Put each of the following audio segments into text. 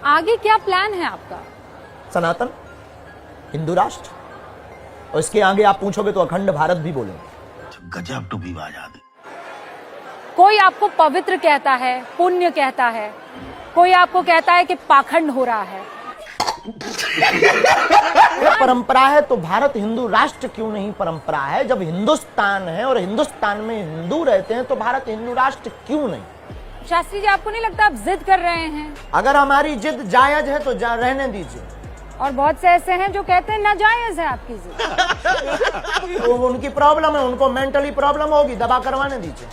आगे क्या प्लान है आपका? सनातन, हिंदू राष्ट्र, और इसके आगे आप पूछोगे तो अखंड भारत भी बोलेंगे। गजब टू बी आजाद। कोई आपको पवित्र कहता है, पुण्य कहता है, कोई आपको कहता है कि पाखंड हो रहा है। परंपरा है तो भारत हिंदू राष्ट्र क्यों नहीं परंपरा है? जब हिंदुस्तान है और हिंदुस्तान में हिंदू रहते हैं तो भारत हिंदू राष्ट्र क्यों नहीं? शास्त्री जी, आपको नहीं लगता आप जिद कर रहे हैं? अगर हमारी जिद जायज है तो रहने दीजिए। और बहुत से ऐसे हैं जो कहते हैं नाजायज है आपकी जिद। तो उनकी प्रॉब्लम है, उनको मेंटली प्रॉब्लम होगी, दबा करवाने दीजिए।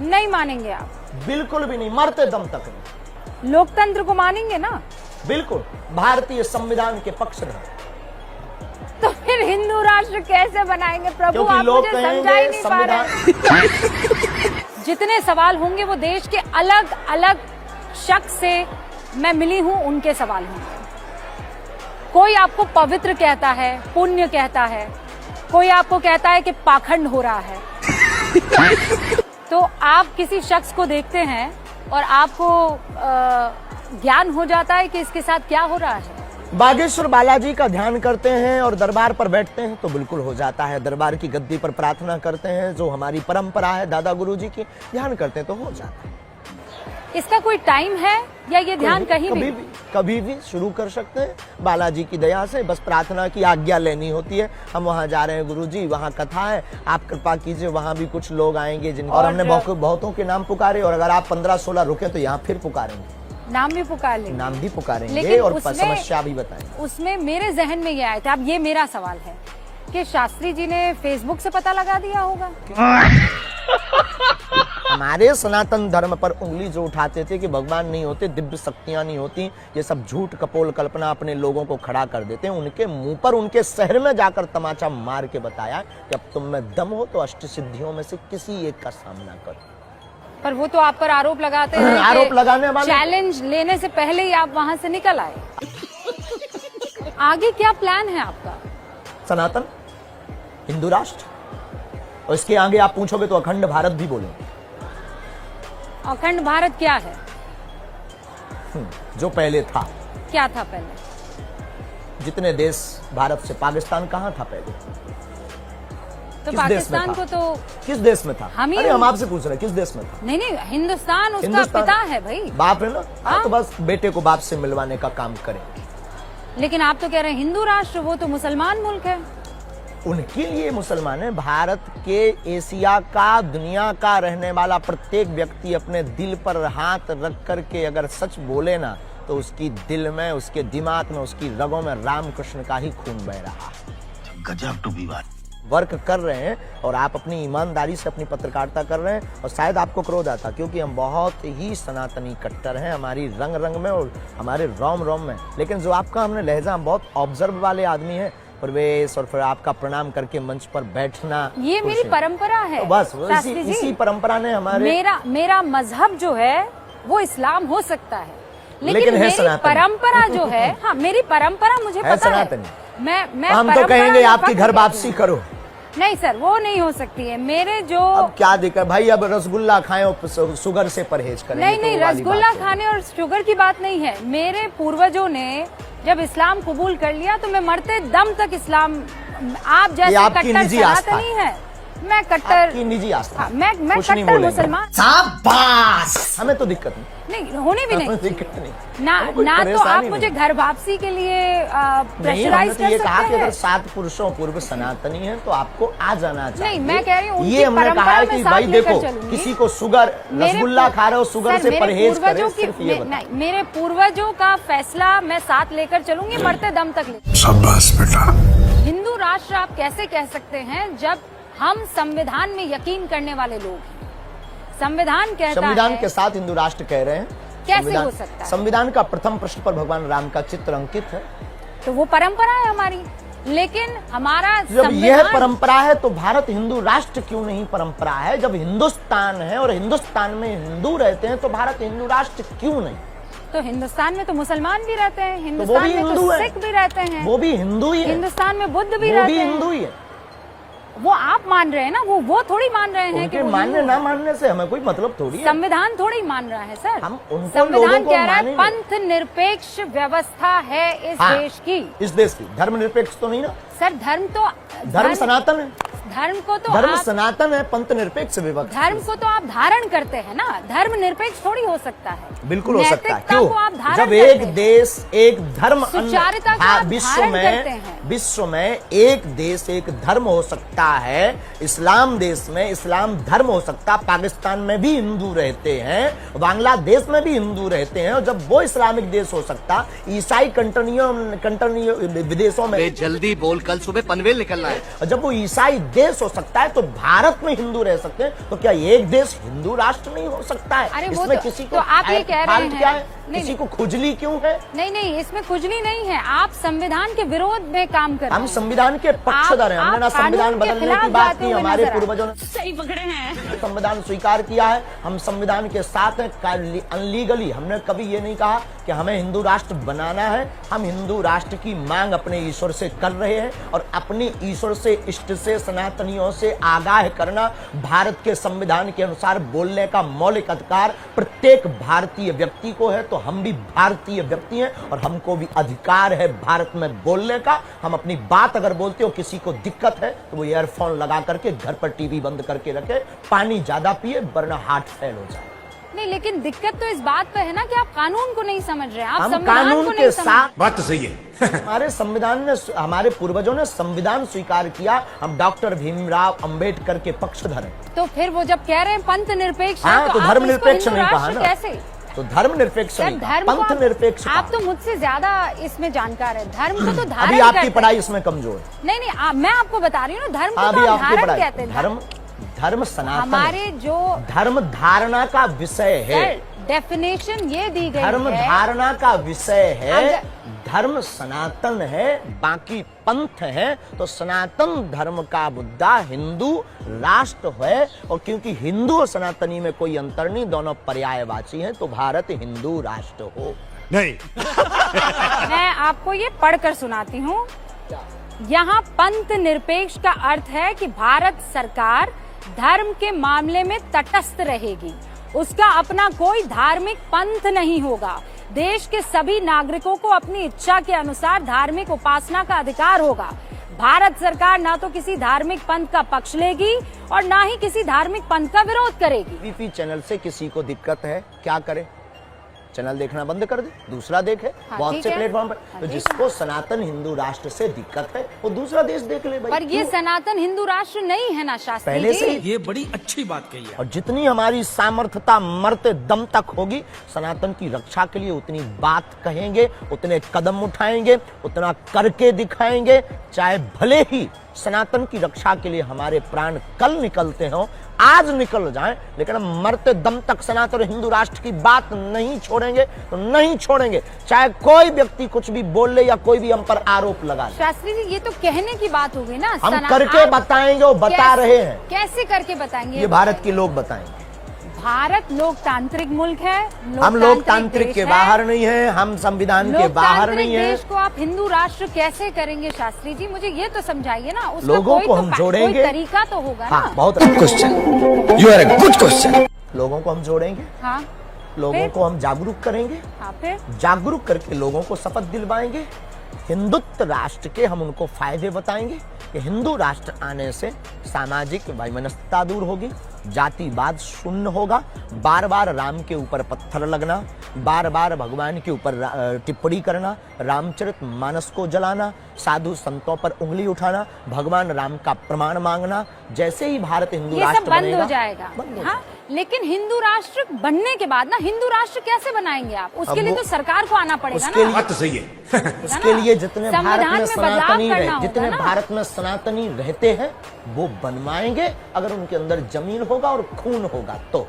नहीं मानेंगे आप? बिल्कुल भी नहीं, मरते दम तक नहीं। लोकतंत्र को मानेंगे ना? बिल्कुल, भारतीय संविधान के पक्ष में। तो फिर हिंदू राष्ट्र कैसे बनाएंगे प्रभु? क्योंकि आप लोग मुझे समझा ही नहीं पा रहे। जितने सवाल होंगे वो देश के अलग अलग शख्स से मैं मिली हूं, उनके सवाल होंगे। कोई आपको पवित्र कहता है, पुण्य कहता है, कोई आपको कहता है कि पाखंड हो रहा है। तो आप किसी शख्स को देखते हैं और आपको ज्ञान हो जाता है कि इसके साथ क्या हो रहा है। बागेश्वर बालाजी का ध्यान करते हैं और दरबार पर बैठते हैं तो बिल्कुल हो जाता है। दरबार की गद्दी पर प्रार्थना करते हैं, जो हमारी परंपरा है दादा गुरुजी की, ध्यान करते हैं तो हो जाता है। इसका कोई टाइम है या ये ध्यान कभी भी शुरू कर सकते हैं। बालाजी की दया से बस प्रार्थना की आज्ञा लेनी होती है। हम वहाँ जा रहे हैं गुरुजी, वहाँ कथा है, आप कृपा कीजिए, वहाँ भी कुछ लोग आएंगे जिनके और हमने बहुतों के नाम पुकारे, और अगर आप 15-16 रुके तो यहाँ फिर पुकारेंगे, नाम भी पुकार लेंगे, नाम भी पुकारेंगे और समस्या भी बताएंगे। उसमें मेरे जहन में ये आया था, अब ये मेरा सवाल है कि शास्त्री जी ने फेसबुक से पता लगा दिया होगा। हमारे सनातन धर्म पर उंगली जो उठाते थे कि भगवान नहीं होते, दिव्य शक्तियां नहीं होती, ये सब झूठ कपोल कल्पना अपने लोगों को खड़ा कर देते हैं। उनके मुंह पर उनके शहर में जाकर तमाचा मार के बताया कि अब तुम में दम हो तो अष्ट सिद्धियों में से किसी एक का सामना करो। पर वो तो आप पर आरोप लगाते हैं। आरोप लगाने वाले चैलेंज लेने से पहले ही आप वहां से निकल आए। आगे क्या प्लान है आपका? सनातन, हिंदू राष्ट्र, और इसके आगे आप पूछोगे तो अखंड भारत भी बोलेंगे। अखंड भारत क्या है? जो पहले था। क्या था पहले? जितने देश भारत से, पाकिस्तान कहाँ था पहले? तो पाकिस्तान को तो किस देश में था? अरे हम आपसे पूछ रहे हैं किस देश में था? नहीं, हिंदुस्तान उसका पिता है भाई, बाप है ना। तो बस बेटे को बाप से मिलवाने का काम करेंगे। लेकिन आप तो कह रहे हैं हिंदू राष्ट्र, वो तो मुसलमान मुल्क है। उनके लिए मुसलमान है। भारत के, एशिया का, दुनिया का रहने वाला प्रत्येक व्यक्ति अपने दिल पर हाथ रख करके अगर सच बोले ना तो उसकी दिल में, उसके दिमाग में, उसकी रगों में रामकृष्ण का ही खून बह रहा है। गजब टू बी वर्क कर रहे हैं और आप अपनी ईमानदारी से अपनी पत्रकारिता कर रहे हैं, और शायद आपको क्रोध आता क्योंकि हम बहुत ही सनातनी कट्टर हैं, हमारी रंग रंग में और हमारे रोम रोम में। लेकिन जो आपका हमने लहजा, हम बहुत ऑब्जर्व वाले आदमी हैं। प्रवेश और फिर आपका प्रणाम करके मंच पर बैठना, ये मेरी परंपरा है। तो बस इसी परंपरा ने हमारे, मेरा मजहब जो है वो इस्लाम हो सकता है, लेकिन मेरी परंपरा जो है, हाँ मेरी परंपरा मुझे पता है। मैं हम तो कहेंगे आपकी घर वापसी करो। नहीं सर, वो नहीं हो सकती है। मेरे जो अब क्या दिक्कत भाई, अब रसगुल्ला खाएं और शुगर से परहेज करें। नहीं, रसगुल्ला खाने और शुगर की बात नहीं है। मेरे पूर्वजों ने जब इस्लाम कबूल कर लिया तो मैं मरते दम तक इस्लाम, आप जैसे कट्टर सनातनी है, मैं कट्टर निजी आस्था, मैं कट्टर मुसलमान। शाबाश, हमें तो दिक्कत नहीं, होने भी नहीं दिक्कत नहीं ना तो आप मुझे घर वापसी के लिए प्रेशराइज कर सकते हैं। अगर 7 पुरुषों पूर्व सनातनी है तो आपको आ जाना चाहिए। नहीं, मैं कह रही हूँ ये हमने कहा है कि भाई देखो, किसी को शुगर, रसगुल्ला खा रहे हो, शुगर से परहेज करें। मेरे पूर्वजों का फैसला मैं साथ लेकर चलूंगी, मरते दम तक लेकर। शाबाश बेटा। हिंदू राष्ट्र आप कैसे कह सकते हैं जब हम संविधान में यकीन करने वाले लोग हैं? संविधान कहता है, संविधान के साथ हिंदू राष्ट्र कह रहे हैं। कैसे हो सकता है? संविधान का प्रथम पृष्ठ पर भगवान राम का चित्र अंकित है। तो वो परंपरा है हमारी, लेकिन हमारा जब यह परंपरा है तो भारत हिंदू राष्ट्र क्यों नहीं परंपरा है? जब हिंदुस्तान है और हिंदुस्तान में हिंदू रहते हैं तो भारत हिंदू राष्ट्र क्यों नहीं? तो हिंदुस्तान में तो मुसलमान भी रहते हैं, हिंदुस्तान में तो सिख भी रहते हैं, वो भी हिंदू ही है। हिंदुस्तान में बुद्ध भी रहते हैं, हिंदू ही है। वो आप मान रहे हैं ना, वो थोड़ी मान रहे हैं कि उनके वो मानने हिंदू ना हैं। मानने से हमें कोई मतलब थोड़ी है। संविधान थोड़ी मान रहा है सर। हम उनको लोगों संविधान को कह रहा है मानेंगे। पंथ निरपेक्ष व्यवस्था है इस हाँ, देश की। इस देश की धर्मनिरपेक्ष तो नहीं ना, सर धर्म तो धर्म सनातन है, धर्म को तो धर्म आप सनातन है, पंथ निरपेक्ष विभक्त। धर्म को तो आप धारण करते हैं ना, धर्म निरपेक्ष थोड़ी हो सकता है। बिल्कुल हो सकता है। नैतिकता को आप क्यों? धारण जब करते एक हैं। देश एक धर्म सुचारुता को आप धारण करते हैं। विश्व में एक देश एक धर्म हो सकता है। इस्लाम देश में इस्लाम धर्म हो सकता है। पाकिस्तान में भी हिंदू रहते हैं, बांग्लादेश में भी हिंदू रहते हैं। और जब वो इस्लामिक देश हो सकता, ईसाई कंट्री विदेशों में, जल्दी बोल, कल सुबह पनवेल निकलना है। और जब वो ईसाई देश हो सकता है तो भारत में हिंदू रह सकते हैं। तो क्या एक देश हिंदू राष्ट्र नहीं हो सकता है? अरे वो इसमें तो- किसी को तो आप ये कह रहे फाल्ट हैं। क्या है? नहीं, किसी को खुजली क्यों है? नहीं, इसमें खुजली नहीं है। आप संविधान के विरोध में काम कर रहे हम हैं। संविधान के पक्षधर हैं। हमने आप ना संविधान कानून के बदलने खिलाफ की बात जाते की, हुए हमारे नजर आए। पूर्वजों ने सही पकड़े हैं। संविधान स्वीकार किया है। हम संविधान के साथ हैं। अनलीगली हमने कभी ये नहीं कहा कि हमें हिंदू राष्ट्र बनाना है। हम हिंदू राष्ट्र की मांग अपने ईश्वर से कर रहे हैं और अपने ईश्वर से, इष्ट से, सनातनियों से आगाह करना भारत के संविधान के अनुसार बोलने का मौलिक अधिकार प्रत्येक भारतीय व्यक्ति को है। तो हम भी भारतीय व्यक्ति हैं और हमको भी अधिकार है भारत में बोलने का। हम अपनी बात अगर बोलते हो, किसी को दिक्कत है तो वो ईयरफोन लगा करके घर पर टीवी बंद करके रखे, पानी ज्यादा पिए, वरना हार्ट फेल हो जाए। नहीं, लेकिन दिक्कत तो इस बात पे है ना कि आप कानून को नहीं समझ रहे हैं। आप हम संविधान कानून को के नहीं समझ साथ, बात तो सही है। हमारे संविधान ने, हमारे पूर्वजों ने संविधान स्वीकार किया। हम डॉक्टर भीमराव अंबेडकर के पक्षधर हैं। तो फिर वो जब कह रहे हैं पंथ निरपेक्ष है, हाँ, तो आप धर्मनिरपेक्ष इसको नहीं हिंदू कहा राष्ट्र ना। कैसे? तो धर्मनिरपेक्ष सर, नहीं कहा, धर्म को पंथ निरपेक्ष आप कहा। तो मुझसे ज्यादा इसमें जानकार है। धर्म को तो धारण अभी आपकी करते पढ़ाई हैं। इसमें कमजोर है। नहीं, मैं आपको बता रही हूँ ना, धर्म को अभी तो आप आपकी धारण पढ़ाई, कहते हैं। धर्म सनातन हमारे है। जो धर्म धारणा का विषय है। डेफिनेशन ये दी गई धर्म है। धारणा का विषय है। अगर- धर्म सनातन है, बाकी पंथ है। तो सनातन धर्म का मुद्दा हिंदू राष्ट्र है। और क्योंकि हिंदू और सनातनी में कोई अंतर नहीं, दोनों पर्यायवाची हैं, तो भारत हिंदू राष्ट्र हो। नहीं, मैं आपको ये पढ़कर सुनाती हूँ। यहाँ पंथ निरपेक्ष का अर्थ है कि भारत सरकार धर्म के मामले में तटस्थ रहेगी। उसका अपना कोई धार्मिक पंथ नहीं होगा। देश के सभी नागरिकों को अपनी इच्छा के अनुसार धार्मिक उपासना का अधिकार होगा। भारत सरकार ना तो किसी धार्मिक पंथ का पक्ष लेगी और ना ही किसी धार्मिक पंथ का विरोध करेगी। टीवी चैनल से किसी को दिक्कत है, क्या करे? चैनल देखना बंद कर दे, दूसरा देखे। हाँ, बहुत ठीक से है। प्लेटफॉर्म पर हाँ, तो ठीक जिसको सनातन हिंदू राष्ट्र से दिक्कत है वो दूसरा देश देख ले भाई। पर ये क्यों? सनातन हिंदू राष्ट्र नहीं है ना शास्त्री पहले जी। से ही ये बड़ी अच्छी बात कही है। और जितनी हमारी सामर्थ्यता मरते दम तक होगी, सनातन की रक्षा के लिए उतनी बात कहेंगे, उतने कदम उठाएंगे, उतना करके दिखाएंगे। चाहे भले ही सनातन की रक्षा के लिए हमारे प्राण कल निकलते हो, आज निकल जाएं, लेकिन हम मरते दम तक सनातन हिंदू राष्ट्र की बात नहीं छोड़ेंगे। तो नहीं छोड़ेंगे, चाहे कोई व्यक्ति कुछ भी बोल ले या कोई भी हम पर आरोप लगा ले। शास्त्री जी, ये तो कहने की बात हो गई ना। हम करके बताएंगे, वो बता रहे हैं। कैसे करके बताएंगे? ये भारत के लोग बताएंगे। भारत लोकतांत्रिक मुल्क है। हम लोकतांत्रिक देश के है। बाहर नहीं है, हम संविधान के बाहर नहीं है। देश को आप हिंदू राष्ट्र कैसे करेंगे शास्त्री जी? मुझे ये तो समझाइए ना। उसका लोगों कोई को तो हम जोड़ेंगे। कोई तरीका तो होगा हाँ, ना। बहुत question, you are a good question. लोगों को हम जोड़ेंगे, हाँ, लोगों फिर? को हम जागरूक करेंगे, हाँ, फिर जागरूक करके लोगों को शपथ दिलवाएंगे। हिंदुत्व राष्ट्र के हम उनको फायदे बताएंगे कि हिंदू राष्ट्र आने से सामाजिक वैमनस्यता दूर होगी, जातिवाद शून्य होगा। बार बार राम के ऊपर पत्थर लगना, बार बार भगवान के ऊपर टिप्पणी करना, रामचरित मानस को जलाना, साधु संतों पर उंगली उठाना, भगवान राम का प्रमाण मांगना, जैसे ही भारत हिंदू ये सब राष्ट्र बंद बनेगा, हो जाएगा। बंद हो हाँ, लेकिन हिंदू राष्ट्र बनने के बाद ना, हिंदू राष्ट्र कैसे बनाएंगे आप? उसके अब लिए वो- तो सरकार को आना पड़ेगा उसके ना। लिए- बात तो सही है। उसके लिए जितने भारत संविधान में में बदलाव सनातनी करना रहे, होगा जितने ना। भारत में सनातनी रहते हैं वो बनवाएंगे, अगर उनके अंदर जमीन होगा और खून होगा तो।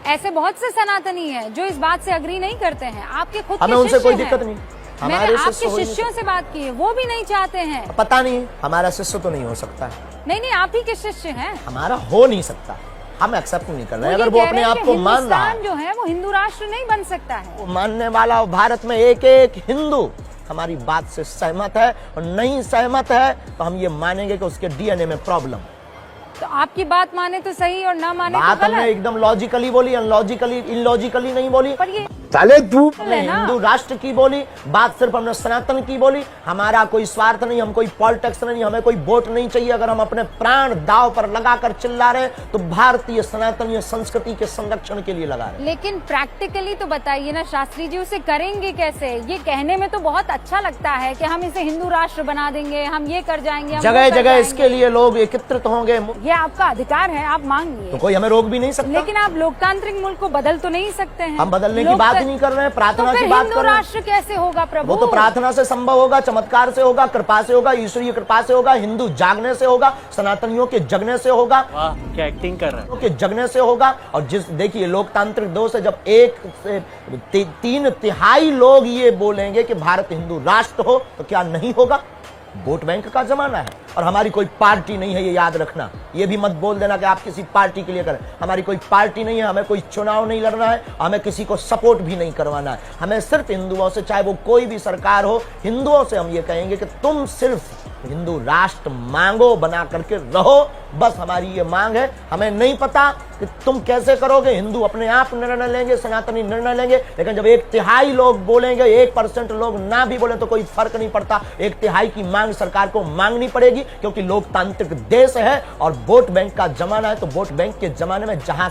ऐसे बहुत से सनातनी हैं जो इस बात से अग्री नहीं करते हैं। आपके खुद हमें के उनसे शिष्य कोई हैं। दिक्कत नहीं। मैंने हमारे शिष्य आपके हो ही नहीं शिष्यों से बात की है, वो भी नहीं चाहते हैं। पता नहीं, हमारा शिष्य तो नहीं हो सकता है, नहीं, आप ही के शिष्य हैं। हमारा हो नहीं सकता, हम एक्सेप्ट नहीं कर रहे हैं। ये अगर वो कह अपने रहे हैं आप कि को मान रहा हिंदुस्तान है, जो है वो हिंदू राष्ट्र नहीं बन सकता है। वो मानने वाला, और भारत में एक एक हिंदू हमारी बात से सहमत है, और नहीं सहमत है तो हम ये मानेंगे कि उसके डीएनए में प्रॉब्लम। तो आपकी बात माने तो सही और ना माने बात तो हमने गलत। एकदम लॉजिकली बोली, अनलॉजिकली इलॉजिकली नहीं बोली। पर ये साले तू है ना। हिंदू राष्ट्र की बोली, बात सिर्फ हमने सनातन की बोली। हमारा कोई स्वार्थ नहीं, हम कोई पॉलिटिक्स नहीं, हमें कोई वोट नहीं चाहिए। अगर हम अपने प्राण दांव पर लगाकर चिल्ला रहे तो भारतीय सनातनीय संस्कृति के संरक्षण के लिए लगा रहे। लेकिन प्रैक्टिकली तो बताइए ना शास्त्री जी, उसे करेंगे कैसे? ये कहने में तो बहुत अच्छा लगता है कि हम इसे हिंदू राष्ट्र बना देंगे, हम ये कर जाएंगे, हम वो जगह कर जगह जाएंगे। इसके लिए लोग एकत्रित होंगे, ये आपका अधिकार है, आप मांगिए। तो कोई हमें रोक भी नहीं सकता। लेकिन आप लोकतांत्रिक मुल्क को बदल तो नहीं सकते हैं। हम बदलने की बात ही नहीं कर रहे हैं, प्रार्थना तो फिर की बात हिंदू कर रहे हैं। राष्ट्र कैसे होगा प्रभु? वो तो प्रार्थना से संभव होगा, चमत्कार से होगा, कृपा से होगा, ईश्वरीय कृपा से होगा, हिंदू जागने से होगा, सनातनियों के जगने से होगा, क्या एक्टिंग कर रहा है। के जगने से होगा। और जिस देखिए लोकतांत्रिक दोष है, जब 3/3 लोग ये बोलेंगे कि भारत हिंदू राष्ट्र हो तो क्या नहीं होगा? वोट बैंक का जमाना है और हमारी कोई पार्टी नहीं है, ये याद रखना। ये भी मत बोल देना कि आप किसी पार्टी के लिए करें। हमारी कोई पार्टी नहीं है, हमें कोई चुनाव नहीं लड़ना है, हमें किसी को सपोर्ट भी नहीं करवाना है। हमें सिर्फ हिंदुओं से, चाहे वो कोई भी सरकार हो, हिंदुओं से हम ये कहेंगे कि तुम सिर्फ हिंदू राष्ट्र मांगो, बना करके रहो। बस हमारी ये मांग है। हमें नहीं पता कि तुम कैसे करोगे, हिंदू अपने आप निर्णय लेंगे, सनातनी निर्णय लेंगे। लेकिन जब 1/3 लोग बोलेंगे, 1% लोग ना भी बोले तो कोई फर्क नहीं पड़ता। 1/3 की मांग सरकार को मांगनी पड़ेगी, क्योंकि लोकतांत्रिक देश है और वोट बैंक का जमाना है। तो वोट बैंक के जमाने में जहां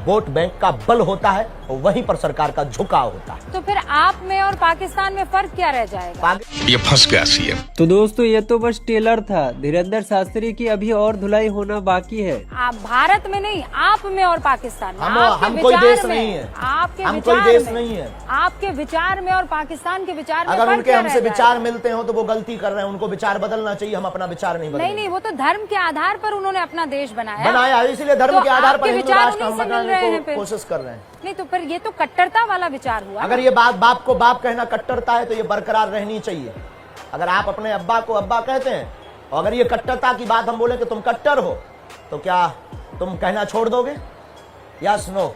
वोट बैंक का बल होता है वहीं पर सरकार का झुकाव होता है। तो फिर आप में और पाकिस्तान में फर्क क्या रह जाएगा? ये फंस गया सीएम। तो दोस्तों ये तो बस टेलर था। धीरेन्द्र शास्त्री की अभी और धुलाई होना बाकी है। आप भारत में नहीं, आप में और पाकिस्तान में। आपके हम कोई विचार देश में, नहीं है। आपके हम विचार कोई देश में, नहीं है। आपके विचार में और पाकिस्तान के विचार में अगर फर्क उनके क्या हमसे रह विचार जाएगा? मिलते हो तो वो गलती कर रहे हैं, उनको विचार बदलना चाहिए। हम अपना विचार नहीं बदलेंगे। नहीं, वो तो धर्म के आधार पर उन्होंने अपना देश बनाया, इसीलिए धर्म तो के आधार पर आपके हिंदू विचार राष्ट्र हम उन्हीं से मिल बनाने रहे हैं को फिर। कोशिश कर रहे हैं। नहीं तो फिर ये तो कट्टरता वाला विचार हुआ। अगर ये बात बाप को बाप कहना कट्टरता है तो ये बरकरार रहनी चाहिए। अगर आप अपने अब्बा को अब्बा कहते हैं और अगर ये कट्टरता की बात हम बोले कि तुम कट्टर हो, तो क्या तुम कहना छोड़ दोगे? Yes no?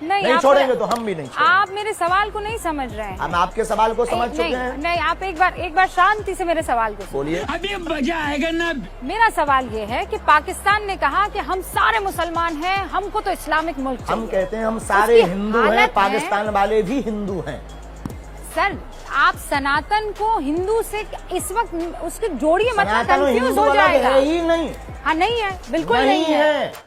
नहीं आप- छोड़ेंगे तो हम भी नहीं छोड़ेंगे। आप मेरे सवाल को नहीं समझ रहे हैं। हम आपके सवाल को समझ चुके नहीं, हैं। नहीं, आप एक बार शांति से मेरे सवाल को सुनिए। बोलिए। अभी मजा आएगा ना। मेरा सवाल ये है कि पाकिस्तान ने कहा कि हम सारे मुसलमान हैं, हमको तो इस्लामिक मुल्क चाहिए। हम कहते हैं हम सारे उसकी हिंदू हालत हैं, है- पाकिस्तान वाले भी हिंदू हैं। सर, आप सनातन को हिंदू से इस वक्त उसकी जोड़िए, मतलब सनातन कंफ्यूज हिंदू हो अलग जाएगा। है ही नहीं, हाँ, नहीं है, बिल्कुल नहीं नहीं है। है।